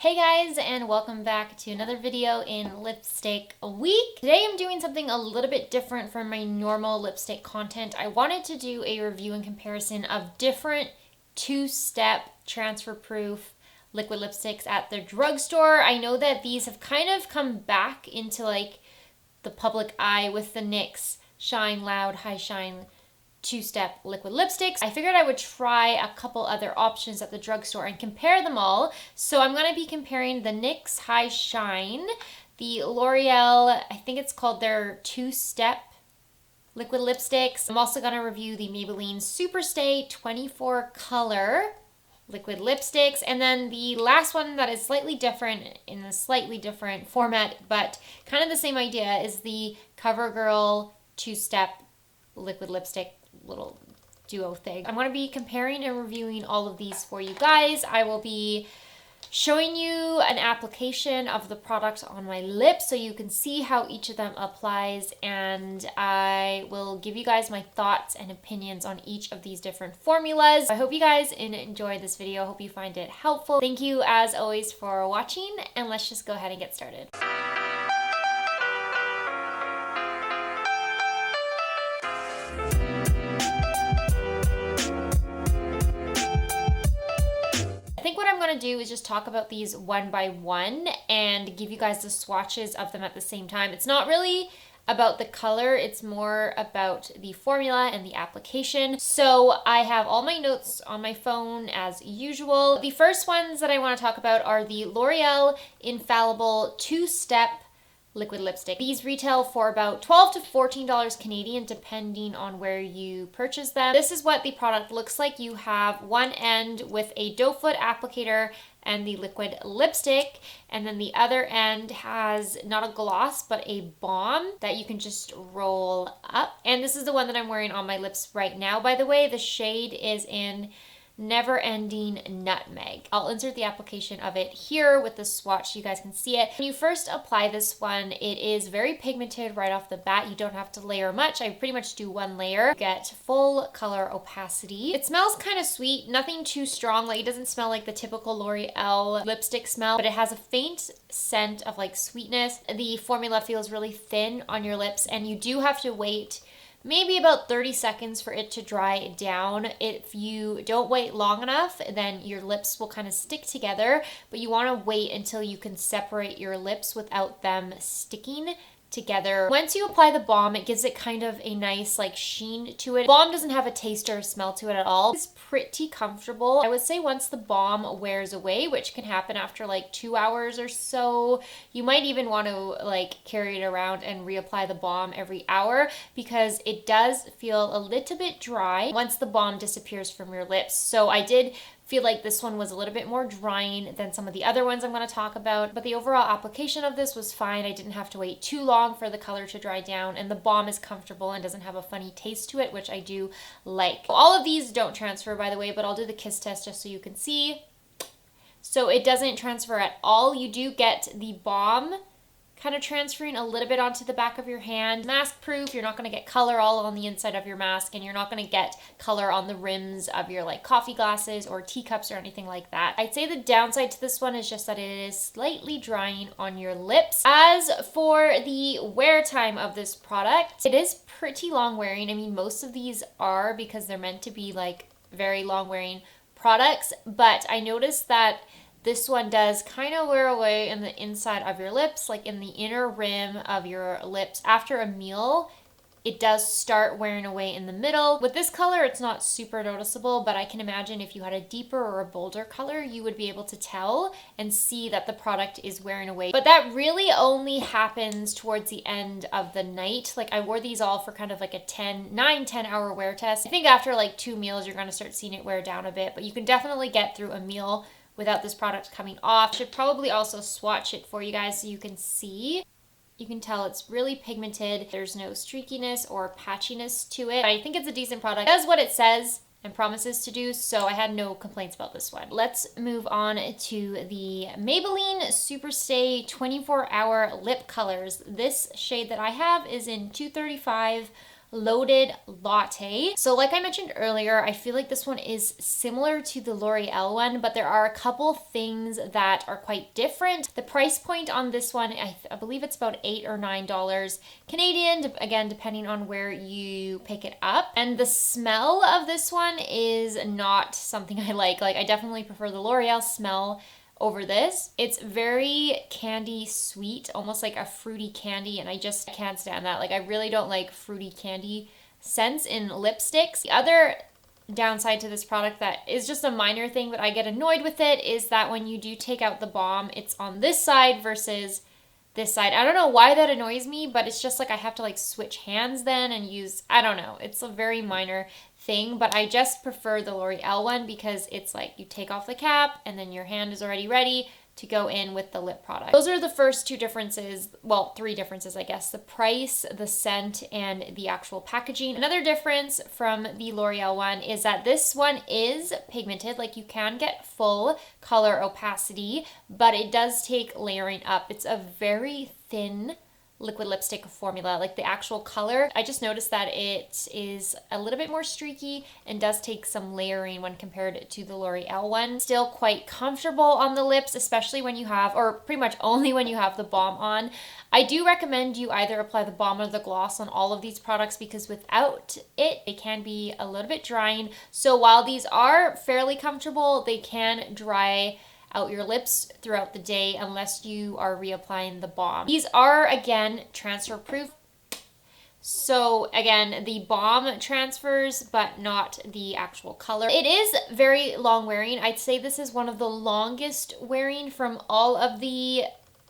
Hey guys, and welcome back to another video in Lipstick Week. Today I'm doing something a little bit different from my normal lipstick content. I wanted to do a review and comparison of different two-step transfer-proof liquid lipsticks at the drugstore. I know that these have kind of come back into like the public eye with the NYX Shine Loud High Shine two-step liquid lipsticks. I figured I would try a couple other options at the drugstore and compare them all. So I'm going to be comparing the NYX High Shine, the L'Oreal, I think it's called their two-step liquid lipsticks. I'm also going to review the Maybelline SuperStay 24 color liquid lipsticks, and then the last one that is slightly different in a slightly different format but kind of the same idea is the Covergirl two-step liquid lipstick little duo thing. I'm going to be comparing and reviewing all of these for you guys. I will be showing you an application of the product on my lips so you can see how each of them applies, and I will give you guys my thoughts and opinions on each of these different formulas. I hope you guys enjoy this video. I hope you find it helpful. Thank you as always for watching, and let's just go ahead and get started. I think what I'm going to do is just talk about these one by one and give you guys the swatches of them at the same time. It's not really about the color, it's more about the formula and the application. So I have all my notes on my phone as usual. The first ones that I want to talk about are the L'Oreal Infallible two-step liquid lipstick. These retail for about $12 to $14 Canadian depending on where you purchase them. This is what the product looks like. You have one end with a doe foot applicator and the liquid lipstick, and then the other end has not a gloss but a balm that you can just roll up. And this is the one that I'm wearing on my lips right now, by the way. The shade is in Never Ending Nutmeg. I'll insert the application of it here with the swatch so you guys can see it. When you first apply this one, it is very pigmented right off the bat. You don't have to layer much. I pretty much do one layer. You get full color opacity. It smells kind of sweet, nothing too strong. Like, it doesn't smell like the typical L'Oreal lipstick smell, but it has a faint scent of like sweetness. The formula feels really thin on your lips, and you do have to wait maybe about 30 seconds for it to dry down. If you don't wait long enough, then your lips will kind of stick together, but you want to wait until you can separate your lips without them sticking together. Once you apply the balm, it gives it kind of a nice like sheen to it. Balm doesn't have a taste or smell to it at all. It's pretty comfortable. I would say once the balm wears away, which can happen after like 2 hours or so, you might even want to like carry it around and reapply the balm every hour because it does feel a little bit dry once the balm disappears from your lips. So I did feel like this one was a little bit more drying than some of the other ones I'm going to talk about, but the overall application of this was fine. I didn't have to wait too long for the color to dry down, and the balm is comfortable and doesn't have a funny taste to it, which I do like. All of these don't transfer, by the way, but I'll do the kiss test just so you can see. So it doesn't transfer at all. You do get the balm kind of transferring a little bit onto the back of your hand. Mask proof, you're not going to get color all on the inside of your mask, and you're not going to get color on the rims of your like coffee glasses or teacups or anything like that. I'd say the downside to this one is just that it is slightly drying on your lips. As for the wear time of this product, it is pretty long wearing. I mean, most of these are because they're meant to be like very long wearing products, but I noticed that this one does kind of wear away in the inside of your lips, like in the inner rim of your lips. After a meal, it does start wearing away in the middle. With this color, it's not super noticeable, but I can imagine if you had a deeper or a bolder color, you would be able to tell and see that the product is wearing away. But that really only happens towards the end of the night. Like, I wore these all for kind of like a 9-10 hour wear test. I think after like 2 meals, you're going to start seeing it wear down a bit, but you can definitely get through a meal without this product coming off. I should probably also swatch it for you guys so you can see. You can tell it's really pigmented. There's no streakiness or patchiness to it. I think it's a decent product. It does what it says and promises to do, so I had no complaints about this one. Let's move on to the Maybelline SuperStay 24 Hour Lip Colors. This shade that I have is in 235 Loaded Latte. So like I mentioned earlier, I feel like this one is similar to the L'Oreal one, but there are a couple things that are quite different. The price point on this one, I believe it's about $8 or $9 Canadian, again, depending on where you pick it up. And the smell of this one is not something I like. Like, I definitely prefer the L'Oreal smell over this. It's very candy sweet, almost like a fruity candy, and I just can't stand that. Like, I really don't like fruity candy scents in lipsticks. The other downside to this product that is just a minor thing, but I get annoyed with it, is that when you do take out the balm, it's on this side versus this side. I don't know why that annoys me, but it's just like I have to like switch hands then and use, I don't know. It's a very minor thing, but I just prefer the L'Oreal one because it's like you take off the cap and then your hand is already ready to go in with the lip product. Those are the first two differences, well, three differences, I guess: the price, the scent, and the actual packaging. Another difference from the L'Oreal one is that this one is pigmented. Like, you can get full color opacity, but it does take layering up. It's a very thin liquid lipstick formula. Like, the actual color, I just noticed that it is a little bit more streaky and does take some layering when compared to the L'Oreal one. Still quite comfortable on the lips, especially when you have, or pretty much only when you have the balm on. I do recommend you either apply the balm or the gloss on all of these products, because without it can be a little bit drying. So while these are fairly comfortable, they can dry out your lips throughout the day unless you are reapplying the balm. These are, again, transfer proof. So again, the balm transfers, but not the actual color. It is very long wearing. I'd say this is one of the longest wearing from all of the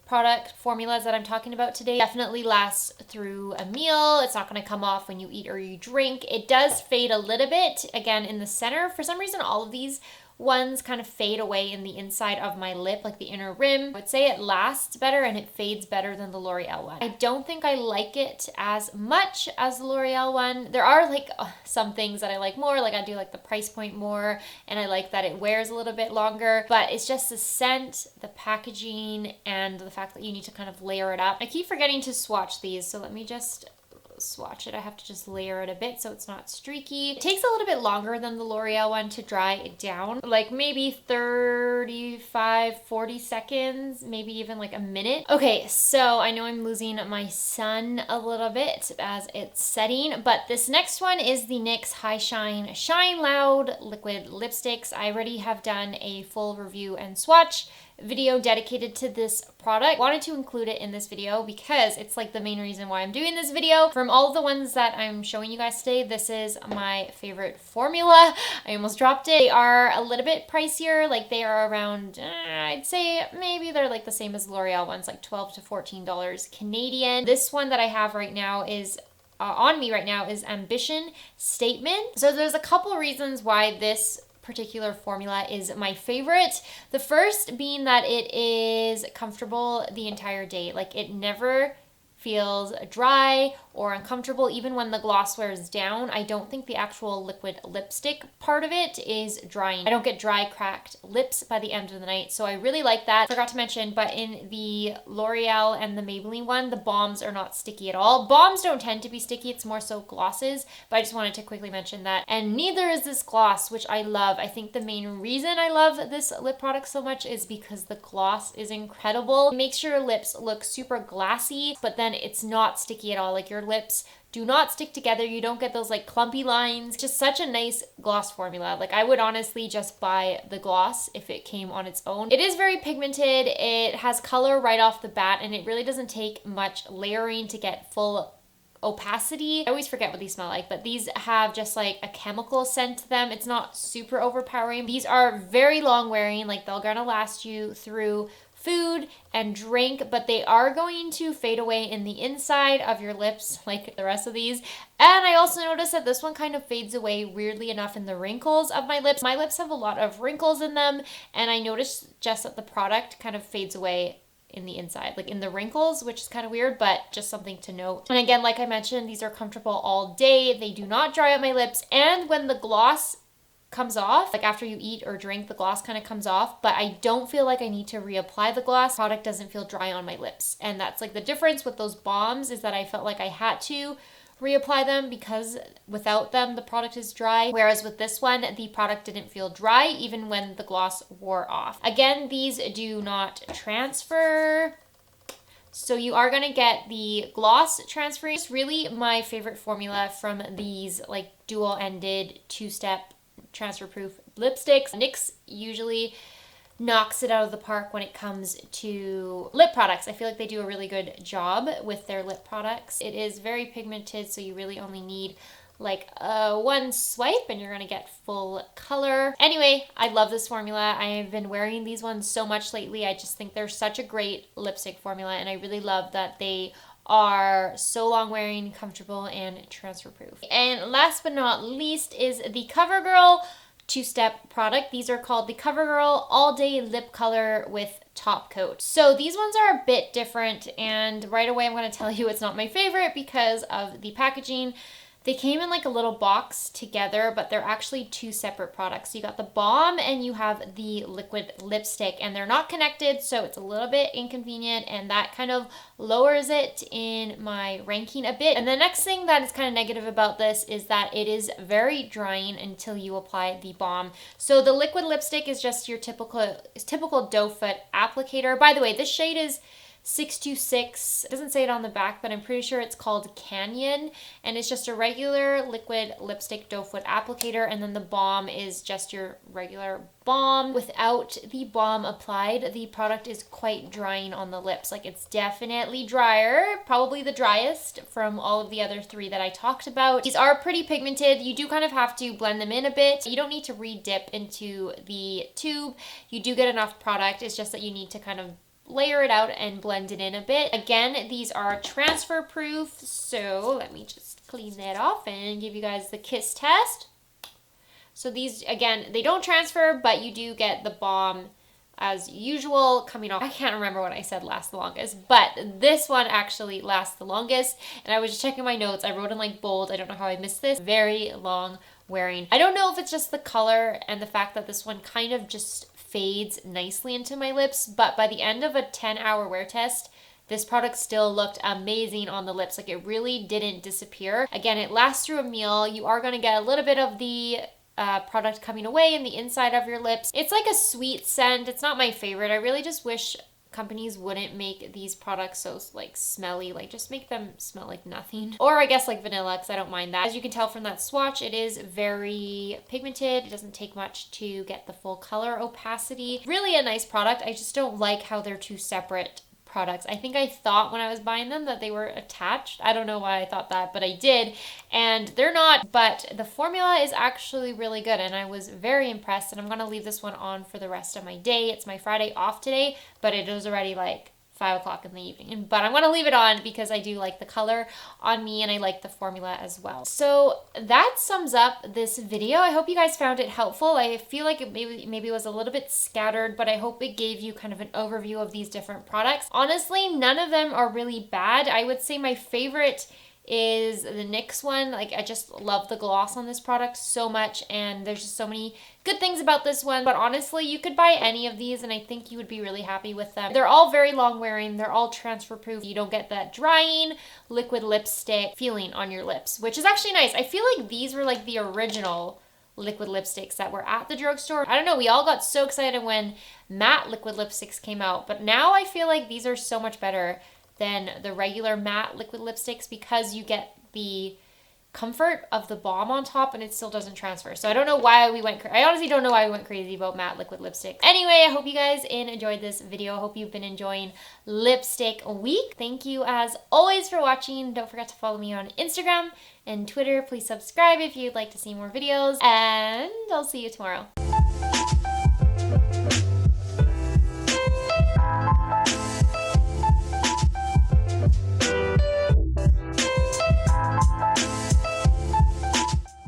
product formulas that I'm talking about today. Definitely lasts through a meal. It's not going to come off when you eat or you drink. It does fade a little bit, again, in the center. For some reason, all of these ones kind of fade away in the inside of my lip, like the inner rim. I would say it lasts better and it fades better than the L'Oreal one. I don't think I like it as much as the L'Oreal one. There are like some things that I like more, like I do like the price point more, and I like that it wears a little bit longer, but it's just the scent, the packaging, and the fact that you need to kind of layer it up. I keep forgetting to swatch these, so let me just swatch it. I have to just layer it a bit so it's not streaky. It takes a little bit longer than the L'Oreal one to dry it down, like maybe 35, 40 seconds, maybe even like a minute. Okay, so I know I'm losing my sun a little bit as it's setting, but this next one is the NYX High Shine Shine Loud Liquid Lipsticks. I already have done a full review and swatch video dedicated to this product. I wanted to include it in this video because it's like the main reason why I'm doing this video. From all of the ones that I'm showing you guys today, this is my favorite formula. I almost dropped it. They are a little bit pricier. Like, they are around, I'd say maybe they're like the same as L'Oreal ones, like $12 to $14 Canadian. This one that I have right now is on me right now is Ambition Statement. So there's a couple reasons why this particular formula is my favorite. The first being that it is comfortable the entire day. Like, it never feels dry or uncomfortable. Even when the gloss wears down, I don't think the actual liquid lipstick part of it is drying. I don't get dry, cracked lips by the end of the night, so I really like that. Forgot to mention, but in the L'Oreal and the Maybelline one, the balms are not sticky at all. Balms don't tend to be sticky, it's more so glosses, but I just wanted to quickly mention that. And neither is this gloss, which I love. I think the main reason I love this lip product so much is because the gloss is incredible. It makes your lips look super glassy, but then it's not sticky at all. Like, your lips do not stick together. You don't get those like clumpy lines. Just such a nice gloss formula. Like, I would honestly just buy the gloss if it came on its own. It is very pigmented. It has color right off the bat, and it really doesn't take much layering to get full opacity. I always forget what these smell like, but these have just like a chemical scent to them. It's not super overpowering. These are very long wearing. Like, they're gonna last you through food and drink, but they are going to fade away in the inside of your lips like the rest of these. And I also noticed that this one kind of fades away, weirdly enough, in the wrinkles of my lips. My lips have a lot of wrinkles in them, and I noticed just that the product kind of fades away in the inside, like in the wrinkles, which is kind of weird, but just something to note. And again, like I mentioned, these are comfortable all day. They do not dry out my lips, and when the gloss comes off, like after you eat or drink, the gloss kind of comes off, but I don't feel like I need to reapply the gloss. The product doesn't feel dry on my lips, and that's like the difference with those balms, is that I felt like I had to reapply them because without them the product is dry, whereas with this one the product didn't feel dry even when the gloss wore off. Again, these do not transfer, so you are going to get the gloss transferring. It's really my favorite formula from these like dual-ended two-step transfer-proof lipsticks. NYX usually knocks it out of the park when it comes to lip products. I feel like they do a really good job with their lip products. It is very pigmented, so you really only need like one swipe and you're gonna get full color. Anyway, I love this formula. I have been wearing these ones so much lately. I just think they're such a great lipstick formula, and I really love that they are so long wearing, comfortable, and transfer proof. And last but not least is the Covergirl two-step product. These are called the Covergirl All Day Lip Color with Top Coat. So these ones are a bit different, and right away I'm going to tell you it's not my favorite because of the packaging. They came in like a little box together, but they're actually two separate products. So you got the balm and you have the liquid lipstick, and they're not connected, so it's a little bit inconvenient, and that kind of lowers it in my ranking a bit. And the next thing that is kind of negative about this is that it is very drying until you apply the balm. So the liquid lipstick is just your typical doe foot applicator. By the way, this shade is 626. It doesn't say it on the back, but I'm pretty sure it's called Canyon, and it's just a regular liquid lipstick doe foot applicator, and then the balm is just your regular balm. Without the balm applied, the product is quite drying on the lips. Like, it's definitely drier, probably the driest from all of the other three that I talked about. These are pretty pigmented. You do kind of have to blend them in a bit. You don't need to re-dip into the tube. You do get enough product. It's just that you need to kind of layer it out and blend it in a bit. Again, these are transfer proof, so let me just clean that off and give you guys the kiss test. So these, again, they don't transfer, but you do get the balm as usual coming off. I can't remember what I said lasts the longest, but this one actually lasts the longest. And I was just checking my notes. I wrote in like bold. I don't know how I missed this. Very long wearing. I don't know if it's just the color and the fact that this one kind of just fades nicely into my lips, but by the end of a 10-hour wear test, this product still looked amazing on the lips. Like, it really didn't disappear. Again, it lasts through a meal. You are going to get a little bit of the product coming away in the inside of your lips. It's like a sweet scent. It's not my favorite. I really just wish companies wouldn't make these products so like smelly. Like, just make them smell like nothing. Or I guess like vanilla, because I don't mind that. As you can tell from that swatch, it is very pigmented. It doesn't take much to get the full color opacity. Really a nice product. I just don't like how they're two separate products. I think I thought when I was buying them that they were attached. I don't know why I thought that, but I did, and they're not. But the formula is actually really good, and I was very impressed, and I'm gonna leave this one on for the rest of my day. It's my Friday off today, but it is already like 5 o'clock in the evening, but I'm gonna leave it on because I do like the color on me and I like the formula as well. So that sums up this video. I hope you guys found it helpful. I feel like it maybe was a little bit scattered, but I hope it gave you kind of an overview of these different products. Honestly, none of them are really bad. I would say my favorite is the NYX one. Like, I just love the gloss on this product so much, and there's just so many good things about this one. But honestly, you could buy any of these and I think you would be really happy with them. They're all very long wearing. They're all transfer proof. You don't get that drying liquid lipstick feeling on your lips, which is actually nice. I feel like these were like the original liquid lipsticks that were at the drugstore. I don't know, we all got so excited when matte liquid lipsticks came out, but now I feel like these are so much better than the regular matte liquid lipsticks because you get the comfort of the balm on top and it still doesn't transfer. So I don't know why we went I honestly don't know why we went crazy about matte liquid lipstick. Anyway, I hope you guys enjoyed this video. I hope you've been enjoying Lipstick Week. Thank you as always for watching. Don't forget to follow me on Instagram and Twitter. Please subscribe if you'd like to see more videos, and I'll see you tomorrow.